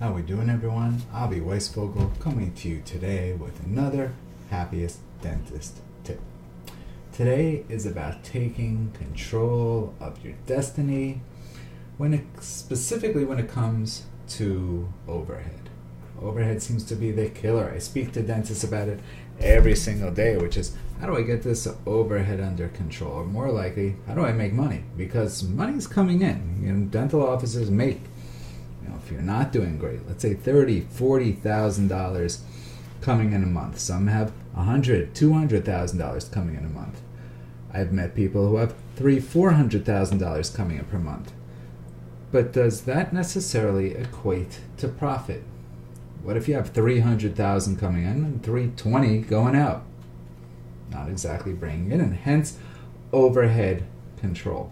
How we doing, everyone? I'll be Weisfogel coming to you today with another Happiest Dentist tip. Today is about taking control of your destiny specifically when it comes to overhead. Overhead seems to be the killer. I speak to dentists about it every single day, which is, how do I get this overhead under control? Or more likely, how do I make money? Because money's coming in. Dental offices make, if you're not doing great, let's say $30,000, $40,000 coming in a month. Some have $100,000, $200,000 coming in a month. I've met people who have $300,000, $400,000 coming in per month. But does that necessarily equate to profit? What if you have $300,000 coming in and $320,000 going out? Not exactly bringing in, and hence overhead control.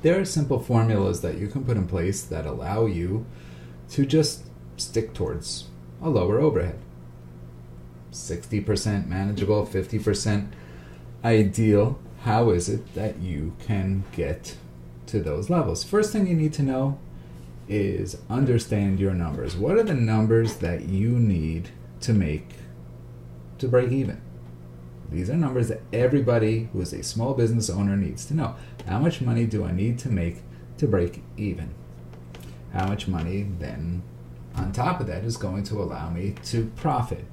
There are simple formulas that you can put in place that allow you to just stick towards a lower overhead. 60% manageable, 50% ideal. How is it that you can get to those levels? First thing you need to know is understand your numbers. What are the numbers that you need to make to break even? These are numbers that everybody who is a small business owner needs to know. How much money do I need to make to break even? How much money then on top of that is going to allow me to profit?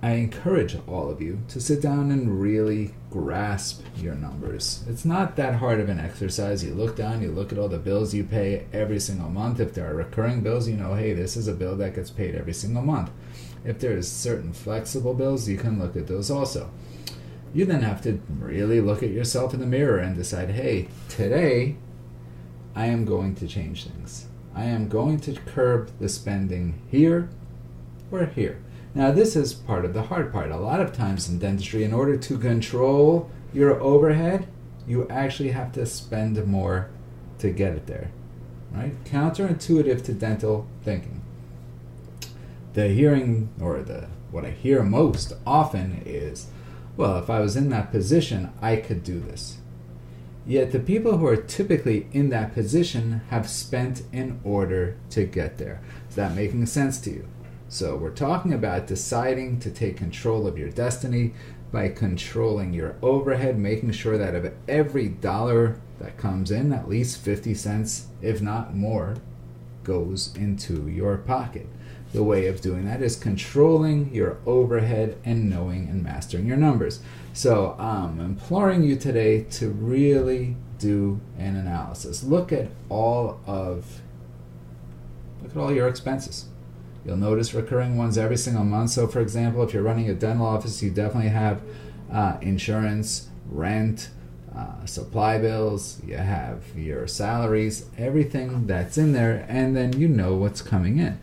I encourage all of you to sit down and really grasp your numbers. It's not that hard of an exercise. You look down, you look at all the bills you pay every single month. If there are recurring bills, hey, this is a bill that gets paid every single month. If there's certain flexible bills, you can look at those also. You then have to really look at yourself in the mirror and decide, hey, today I am going to change things. I am going to curb the spending here or here. Now, this is part of the hard part. A lot of times in dentistry, in order to control your overhead, you actually have to spend more to get it there, right? Counterintuitive to dental thinking. What I hear most often is, well, if I was in that position, I could do this. Yet the people who are typically in that position have spent in order to get there. Is that making sense to you? So we're talking about deciding to take control of your destiny by controlling your overhead, making sure that of every dollar that comes in, at least 50 cents, if not more, goes into your pocket. The way of doing that is controlling your overhead and knowing and mastering your numbers. So I'm imploring you today to really do an analysis. Look at all your expenses. You'll notice recurring ones every single month. So for example, if you're running a dental office, you definitely have insurance, rent, supply bills, you have your salaries, everything that's in there, and then you know what's coming in.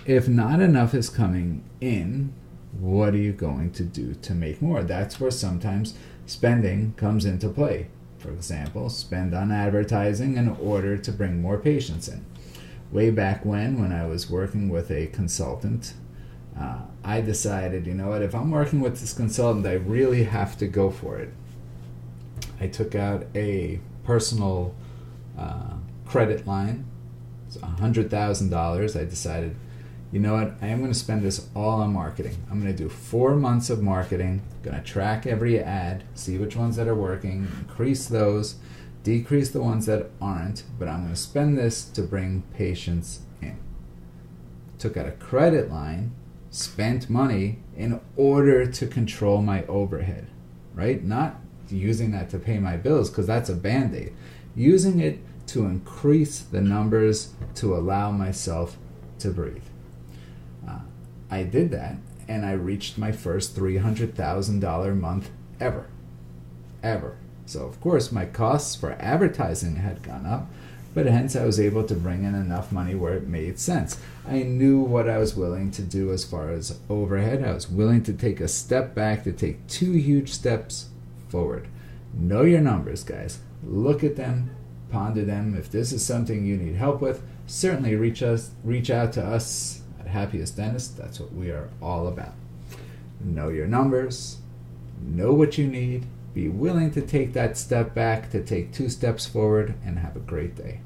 If not enough is coming in, what are you going to do to make more? That's where sometimes spending comes into play. For example, spend on advertising in order to bring more patients in. Way back when I was working with a consultant, I decided, if I'm working with this consultant, I really have to go for it. I took out a personal credit line. It's $100,000. I decided, I am going to spend this all on marketing. I'm going to do 4 months of marketing. I'm going to track every ad, see which ones that are working, increase those, decrease the ones that aren't, but I'm going to spend this to bring patients in. Took out a credit line, spent money in order to control my overhead, right? Not using that to pay my bills, because that's a band-aid. Using it to increase the numbers to allow myself to breathe. I did that, and I reached my first $300,000 month ever. So of course my costs for advertising had gone up, but hence I was able to bring in enough money where it made sense. I knew what I was willing to do as far as overhead. I was willing to take a step back, to take 2 huge steps forward. Know your numbers, guys. Look at them, ponder them. If this is something you need help with, certainly reach out to us at Happiest Dentist. That's what we are all about. Know your numbers, know what you need, be willing to take that step back, to take 2 steps forward, and have a great day.